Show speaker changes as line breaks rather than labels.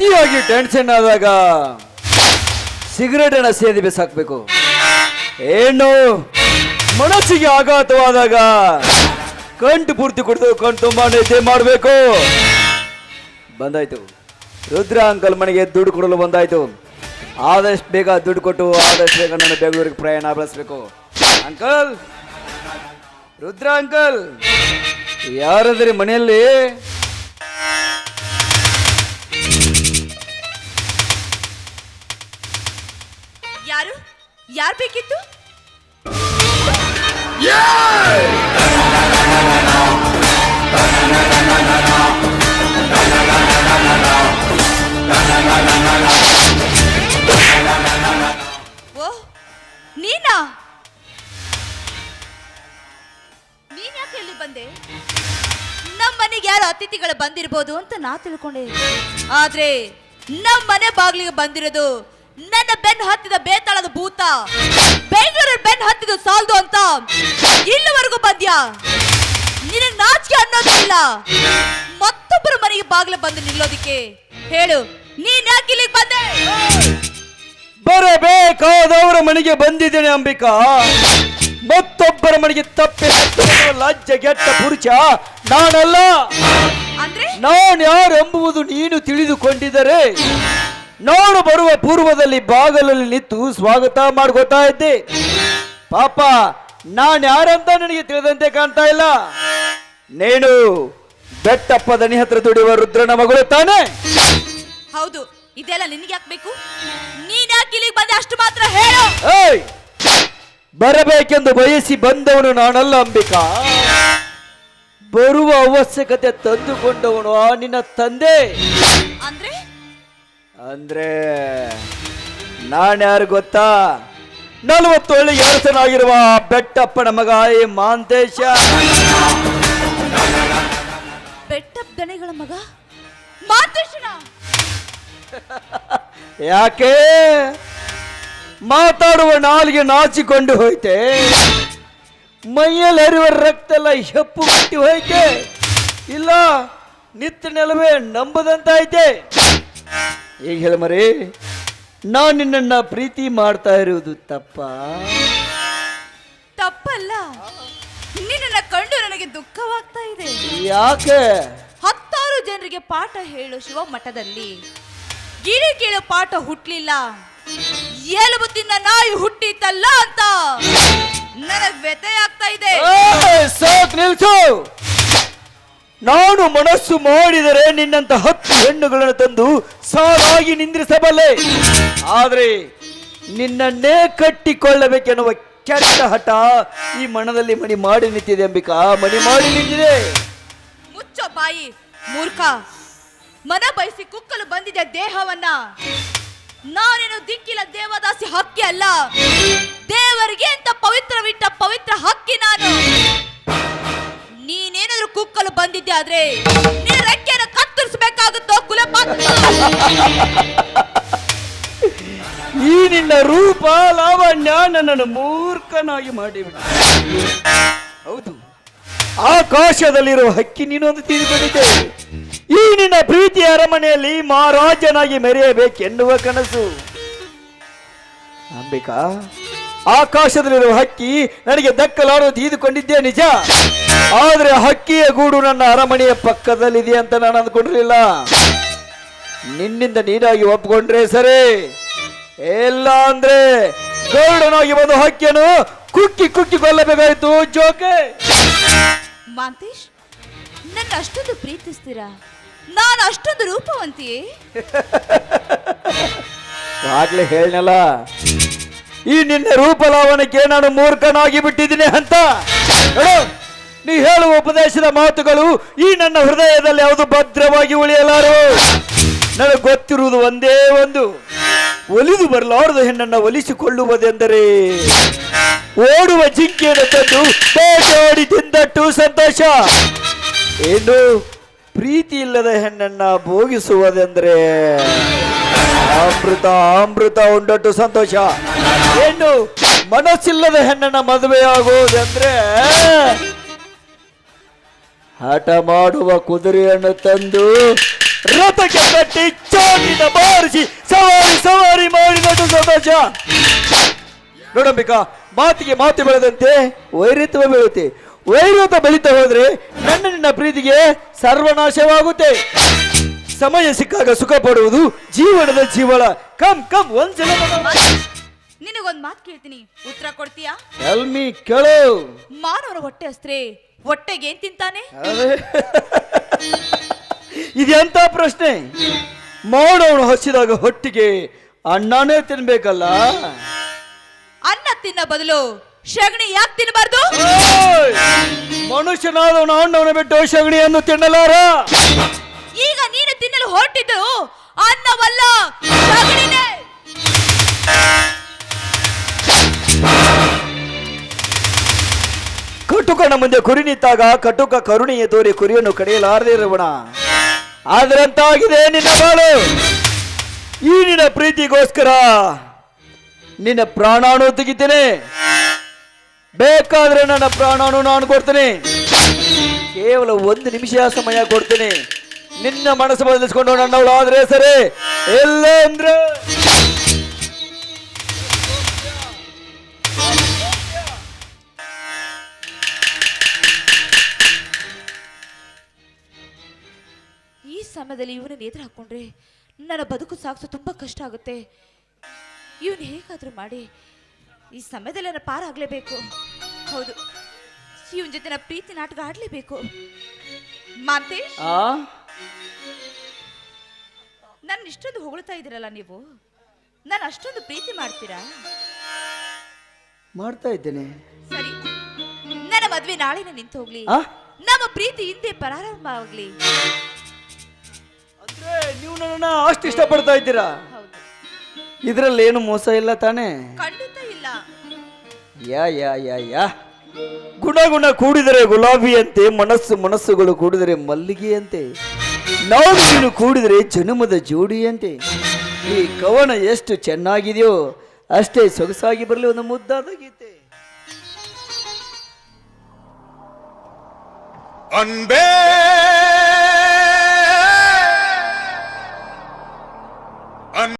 ಅತಿಯಾಗಿ ಟೆನ್ಷನ್ ಆದಾಗ ಸಿಗರೇಟ್ ಅನ್ನ ಸೇದಿ ಬಿಸಾಕ್ಬೇಕು. ಏನು ಮನಸ್ಸಿಗೆ ಆಘಾತವಾದಾಗ ಕಂಟು ಪೂರ್ತಿ ಕುಡಿದು ಕಣ್ ತುಂಬಾ ನಿದ್ದೆ ಮಾಡಬೇಕು. ಬಂದಾಯ್ತು, ರುದ್ರ ಅಂಕಲ್ ಮನೆಗೆ ದುಡ್ಡು ಕೊಡಲು ಬಂದಾಯ್ತು. ಆದಷ್ಟು ಬೇಗ ದುಡ್ಡು ಕೊಟ್ಟು ಆದಷ್ಟು ಬೇಗ ನನ್ನ ಬೆಂಗಳೂರಿಗೆ ಪ್ರಯಾಣ ಬೆಳೆಸ್ಬೇಕು. ಅಂಕಲ್, ರುದ್ರ ಅಂಕಲ್, ಯಾರಾದ್ರಿ ಮನೆಯಲ್ಲಿ?
ಯಾರು ಯಾರು ಬೇಕಿತ್ತು? ಓ, ನೀನಾ? ನೀನ್ ಯಾಕೆ ಇಲ್ಲಿ ಬಂದೆ? ನಮ್ಮ ಮನೆಗೆ ಯಾರು ಅತಿಥಿಗಳು ಬಂದಿರಬಹುದು ಅಂತ ನಾ ತಿಳ್ಕೊಂಡೆ. ಆದ್ರೆ ನಮ್ಮ ಮನೆ ಬಾಗಿಲಿಗೆ ಬಂದಿರೋದು ನನ್ನ ಬೆನ್ನು ಹತ್ತಿದ ಬೇತಾಳದ ಭೂತ. ಬೆಂಗಳೂರು ಬೆನ್ನು ಹತ್ತಿದ ಸಾಲ್ದು ಅಂತ ಇಲ್ಲಿವರೆಗೂ ಬಂದ್ಯಾ? ನಿನಗೆ ನಾಚಿಕೆ ಅನ್ನೋದಿಲ್ಲ ಮತ್ತೊಬ್ಬರ ಮನೆಗೆ ಬಾಗಿಲು ಬಂದು ನಿಲ್ಲೋದಿಕ್ಕೆ? ಹೇಳು, ನೀನ್ ಯಾಕೆ ಇಲ್ಲಿಗೆ ಬಂದೆ?
ಬರಬೇಕಾದವರ ಮನೆಗೆ ಬಂದಿದ್ದೇನೆ ಅಂಬಿಕಾ. ಮತ್ತೊಬ್ಬರ ಮನೆಗೆ ತಪ್ಪಿ ಲಜ್ಜೆಗೆಟ್ಟ ಪುರುಷ ನಾನಲ್ಲ.
ಅಂದ್ರೆ
ನಾನು ಯಾರೆಂಬುದು ನೀನು ತಿಳಿದುಕೊಂಡಿದ್ದರೆ ನಾನು ಬರುವ ಪೂರ್ವದಲ್ಲಿ ಬಾಗಲಲ್ಲಿ ನಿಂತು ಸ್ವಾಗತ ಮಾಡ್ಕೋತಾ ಇದ್ದೆ. ಪಾಪ ನಾನು ಯಾರಂತ ನನಗೆ ತಿಳಿದಂತೆ ಕಾಣ್ತಾ ಇಲ್ಲ. ನೀನು ಬೆಟ್ಟಪ್ಪ ದನಿ ಹತ್ರ ದುಡಿಯುವ ರುದ್ರನ ಮಗಳು ತಾನೆ?
ಹೌದು. ಇದೆಲ್ಲ ನಿನಗೆ ಯಾಕೆ ಬೇಕು? ನೀನ್ ಯಾಕೆ ಇಲ್ಲಿಗೆ ಬಂದೆ ಅಷ್ಟು ಮಾತ್ರ ಹೇಳು.
ಏಯ್, ಬರಬೇಕೆಂದು ಬಯಸಿ ಬಂದವನು ನಾನಲ್ಲ ಅಂಬಿಕಾ. ಬರುವ ಅವಶ್ಯಕತೆ ತಂದುಕೊಂಡವನು ಆ ನಿನ್ನ ತಂದೆ.
ಅಂದ್ರೆ
ಅಂದ್ರೆ ನಾನ್ಯಾರು ಗೊತ್ತಾ? 40 ವರ್ಷನಾಗಿರುವ ಬೆಟ್ಟಪ್ಪನ ಮಗ ಈ ಮಾಂತೇಶ.
ಬೆಟ್ಟಪ್ಪ ದಣಿಗಳ ಮಗ ಮಾತೇಶನ?
ಯಾಕೆ ಮಾತಾಡುವ ನಾಲಿಗೆ ನಾಚಿಕೊಂಡು ಹೋಯ್ತೆ? ಮೈಯಲ್ಲಿ ಹರಿಯುವ ರಕ್ತ ಎಲ್ಲ ಹೆಪ್ಪು ಬಿಟ್ಟು ಹೋಯ್ತೆ? ಇಲ್ಲ ನಿತ್ಯ ನೆಲವೇ ನಂಬದಂತಾಯ್ತೆ? ಈಗ ಹೇಳ ಮರಿ, ನಾನು ನಿನ್ನನ್ನ ಪ್ರೀತಿ ಮಾಡ್ತಾ ಇರುವುದು
ತಪ್ಪಲ್ಲ. ನಿನ್ನ ಕಂಡು ನನಗೆ ದುಃಖವಾಗ್ತಾ ಇದೆ.
ಯಾಕೆ?
10 ಜನರಿಗೆ ಪಾಠ ಹೇಳು ಶಿವ ಮಠದಲ್ಲಿ ಗಿಳಿ ಕೇಳು ಪಾಠ ಹುಟ್ಲಿಲ್ಲ, ಎಲುಬು ತಿನ್ನ ನಾಯಿ ಹುಟ್ಟಿತಲ್ಲ ಅಂತ ನನಗೆ ವ್ಯಥೆ ಆಗ್ತಾ ಇದೆ.
ಸಾಕ್ ನಿಲ್ಸು. ನಾನು ಮನಸ್ಸು ಮಾಡಿದರೆ ನಿನ್ನಂತ 10 ಹೆಣ್ಣುಗಳನ್ನು ತಂದು ಸಾಲಾಗಿ ನಿಂದ್ರಿಸಬಲ್ಲೆ. ಆದ್ರೆ ನಿನ್ನನ್ನೇ ಕಟ್ಟಿಕೊಳ್ಳಬೇಕೆನ್ನುವ ಕೆಟ್ಟ ಹಠ ಈ ಮನದಲ್ಲಿ ಮಣಿ ಮಾಡಿ ನಿಂತಿದೆ ಅಂಬಿಕಾ, ಮಣಿ ಮಾಡಿ ನಿಂತಿದೆ.
ಮುಚ್ಚೋ ಬಾಯಿ ಮೂರ್ಖ. ಮನ ಬಯಸಿ ಕುಕ್ಕಲು ಬಂದಿದೆ ದೇಹವನ್ನ. ನಾನೇನು ದಿಕ್ಕಿಲ್ಲ ದೇವದಾಸಿ ಹಕ್ಕಿ ಅಲ್ಲ, ದೇವರಿಗೆ ಅಂತ ಪವಿತ್ರವಿಟ್ಟ ಪವಿತ್ರ ಹಕ್ಕಿ ನಾನು. ನೀನೇನಾದ್ರೂ ಕುಕ್ಕಲು ಬಂದಿದ್ದೆ ಆದ್ರೆ ನಿನ್ನ ರೆಕ್ಕೆಯನ್ನು ಕತ್ತರಿಸಬೇಕಾಗುತ್ತೋ ಕುಲಪಾತ್ರ.
ಈ ನಿನ್ನ ರೂಪ ಲಾವಣ್ಯ ನನ್ನನ್ನು ಮೂರ್ಖನಾಗಿ ಮಾಡಿಬಿಡ. ಹೌದು, ಆಕಾಶದಲ್ಲಿರುವ ಹಕ್ಕಿ ನೀನೊಂದು ತಿಳಿದುಕೊಂಡಿದ್ದೆ. ಈ ನಿನ್ನ ಪ್ರೀತಿಯ ಅರಮನೆಯಲ್ಲಿ ಮಹಾರಾಜನಾಗಿ ಮೆರೆಯಬೇಕೆನ್ನುವ ಕನಸು. ಅಂಬಿಕಾ, ಆಕಾಶದಲ್ಲಿರುವ ಹಕ್ಕಿ ನನಗೆ ದಕ್ಕಲಾರದು ತಿಳಿದುಕೊಂಡಿದ್ದೆ ನಿಜ. ಆದ್ರೆ ಹಕ್ಕಿಯ ಗೂಡು ನನ್ನ ಅರಮನೆಯ ಪಕ್ಕದಲ್ಲಿದೆ ಅಂತ ನಾನು ಅಂದ್ಕೊಂಡಿರಲಿಲ್ಲ. ನಿನ್ನಿಂದ ನೀನಾಗಿ ಒಪ್ಕೊಂಡ್ರೆ ಸರಿ, ಇಲ್ಲ ಅಂದ್ರೆ ಗರುಡನಾಗಿ ಬಂದು ಹಕ್ಕಿಯನ್ನು ಕುಕ್ಕಿ ಕುಕ್ಕಿ ಕೊಲ್ಲಬೇಕಾಯ್ತು. ಜೋಕೆ
ಮಾಂತೇಶ್, ನನ್ನ ಅಷ್ಟೊಂದು ಪ್ರೀತಿಸ್ತೀರಾ? ನಾನು ಅಷ್ಟೊಂದು ರೂಪವಂತಿಯೇ?
ಆಗ್ಲೇ ಹೇಳನಲ್ಲ, ಈ ನಿನ್ನ ರೂಪಲಾವಣಕ್ಕೆ ನಾನು ಮೂರ್ಖನಾಗಿ ಬಿಟ್ಟಿದ್ದೀನಿ ಅಂತ. ನೀ ಹೇಳುವ ಉಪದೇಶದ ಮಾತುಗಳು ಈ ನನ್ನ ಹೃದಯದಲ್ಲಿ ಯಾವುದು ಭದ್ರವಾಗಿ ಉಳಿಯಲಾರು. ನನಗೆ ಗೊತ್ತಿರುವುದು ಒಂದೇ ಒಂದು, ಒಲಿದು ಬರಲಾರದು ಹೆಣ್ಣನ್ನು ಒಲಿಸಿಕೊಳ್ಳುವುದೆಂದರೆ ಓಡುವ ಜಿಂಕೆಯನ್ನು ತಂದು ಬೇಟೆಯಾಡಿ ತಿಂದಟ್ಟು ಸಂತೋಷ. ಏನು ಪ್ರೀತಿ ಇಲ್ಲದ ಹೆಣ್ಣನ್ನ ಭೋಗಿಸುವುದೆಂದರೆ ಅಮೃತ ಅಮೃತ ಉಂಡಟ್ಟು ಸಂತೋಷ. ಏನು ಮನಸ್ಸಿಲ್ಲದ ಹೆಣ್ಣನ್ನ ಮದುವೆಯಾಗುವುದೆಂದ್ರೆ ಹಠ ಮಾಡುವ ಕುದುರೆಯನ್ನು ತಂದು ರಥಕ್ಕೆ ಕಟ್ಟಿ ಚಾಟಿನ ಬಾರಿಸಿ ಸವಾರಿ ಸವಾರಿ ಮಾಡಿದ ಸಂತೋಷ. ನೋಡಂಬಿಕಾ, ಮಾತಿಗೆ ಮಾತು ಬೆಳೆದಂತೆ ವೈರತ್ವ ಬೆಳೆಯುತ್ತೆ. ವೈರತ್ವ ಬೆಳೀತಾ ಹೋದ್ರೆ ನಿನ್ನ ಪ್ರೀತಿಗೆ ಸರ್ವನಾಶವಾಗುತ್ತೆ. ಸಮಯ ಸಿಕ್ಕಾಗ ಸುಖ ಪಡುವುದು ಜೀವನದ ಜೀವನ. ಕಮ್ ಕಮ್ ಒಂದ್ಸಲ
ನಿನಗೊಂದ್ ಮಾತು ಕೇಳ್ತೀನಿ, ಉತ್ತರ ಕೊಡ್ತೀಯಾ?
ಎಲ್ಮಿ ಕೇಳು.
ಮಾನವರ ಹೊಟ್ಟೆ ಅಸ್ತ್ರೆ ಹೊಟ್ಟೆಗೆ ಏನ್ ತಿಂತಾನೆ?
ಇದೆಂತ ಪ್ರಶ್ನೆ? ಮಾಡೋನು ಹಸಿದಾಗ ಹೊಟ್ಟಿಗೆ ಅನ್ನನೇ ತಿನ್ಬೇಕಲ್ಲ.
ಅನ್ನ ತಿನ್ನ ಬದಲು ಸಗಣಿ ಯಾಕೆ ತಿನ್ನಬಾರ್ದು?
ಮನುಷ್ಯನಾದವನು ಅಣ್ಣವನ ಬಿಟ್ಟು ಸಗಣಿಯನ್ನು ತಿನ್ನಲಾರ.
ಈಗ ನೀನು ತಿನ್ನಲು ಹೊರಟಿದ್ದು ಅನ್ನವಲ್ಲ, ಸಗಣಿನೇ.
ಕಟುಕನ ಮುಂದೆ ಕುರಿ ನಿಂತಾಗ ಕಟುಕ ಕರುಣೆಯ ತೋರಿ ಕುರಿಯನ್ನು ಕಡಿಯಲಾರದೇ ಇರೋಣ. ಆದ್ರಂತಾಗಿದೆ ನಿನ್ನ ಬಾಳು. ಈ ನಿನ್ನ ಪ್ರೀತಿಗೋಸ್ಕರ ನಿನ್ನ ಪ್ರಾಣಾನು ತೆಗಿತೇನೆ. ಬೇಕಾದ್ರೆ ನನ್ನ ಪ್ರಾಣಾನು ನಾನು ಕೊಡ್ತೇನೆ. ಕೇವಲ 1 ನಿಮಿಷ ಸಮಯ ಕೊಡ್ತೇನೆ. ನಿನ್ನ ಮನಸ್ಸು ಬದಲಿಸ್ಕೊಂಡು ನನ್ನವಳು ಆದ್ರೆ ಸರಿ, ಇಲ್ಲ ಅಂದ್ರೆ
ಈ ಸಮಯದಲ್ಲಿ ಇವನನ್ನು ಎದುರು ಹಾಕೊಂಡ್ರೆ ನನ್ನ ಬದುಕು ಸಾಗಿಸೋ ತುಂಬಾ ಕಷ್ಟ ಆಗುತ್ತೆ. ಇವನು ಹೇಗಾದ್ರೂ ಮಾಡಿ ಈ ಸಮಯದಲ್ಲಿ ನನ್ನ ಪಾರ ಆಗ್ಲೇಬೇಕು. ಹೌದು, ಇವನ ಜೊತೆ ನನ್ನ ಪ್ರೀತಿ ನಾಟಕ ಆಡ್ಲೇಬೇಕು. ಮಾಂತೇಶ್, ನನ್ನ ಇಷ್ಟೊಂದು ಹೊಗಳ್ತಾ ಇದ್ದೀರಲ್ಲ ನೀವು, ನಾನು ಅಷ್ಟೊಂದು ಪ್ರೀತಿ ಮಾಡ್ತೀರಾ?
ಮಾಡ್ತಾ ಇದ್ದೇನೆ.
ಸರಿ, ನನ್ನ ಮದ್ವೆ ನಾಳೆನೇ ನಿಂತು ಹೋಗ್ಲಿ, ನಮ್ಮ ಪ್ರೀತಿ ಹಿಂದೆ ಪ್ರಾರಂಭ ಆಗ್ಲಿ.
ಅಂದ್ರೆ ನೀವು ನನ್ನ ಅಷ್ಟು ಇಷ್ಟಪಡ್ತಾ ಇದ್ದೀರಾ? ಇದರಲ್ಲಿ ಏನು ಮೋಸ ಇಲ್ಲ ತಾನೇ?
ಖಂಡಿತ ಇಲ್ಲ.
ಯಾ ಯಾ ಯಾ ಯಾ ಗುಣ ಕೂಡಿದರೆ ಗುಲಾಬಿಯಂತೆ, ಮನಸ್ಸುಗಳು ಕೂಡಿದರೆ ಮಲ್ಲಿಗೆಯಂತೆ, ನಾವು ನೀನು ಕೂಡಿದರೆ ಜನುಮದ ಜೋಡಿಯಂತೆ. ಈ ಕವನ ಎಷ್ಟು ಚೆನ್ನಾಗಿದೆಯೋ ಅಷ್ಟೇ ಸೊಗಸಾಗಿ ಬರಲಿ ಒಂದು ಮುದ್ದಾದ ಗೀತೆ.
ಅನ್ಬೇ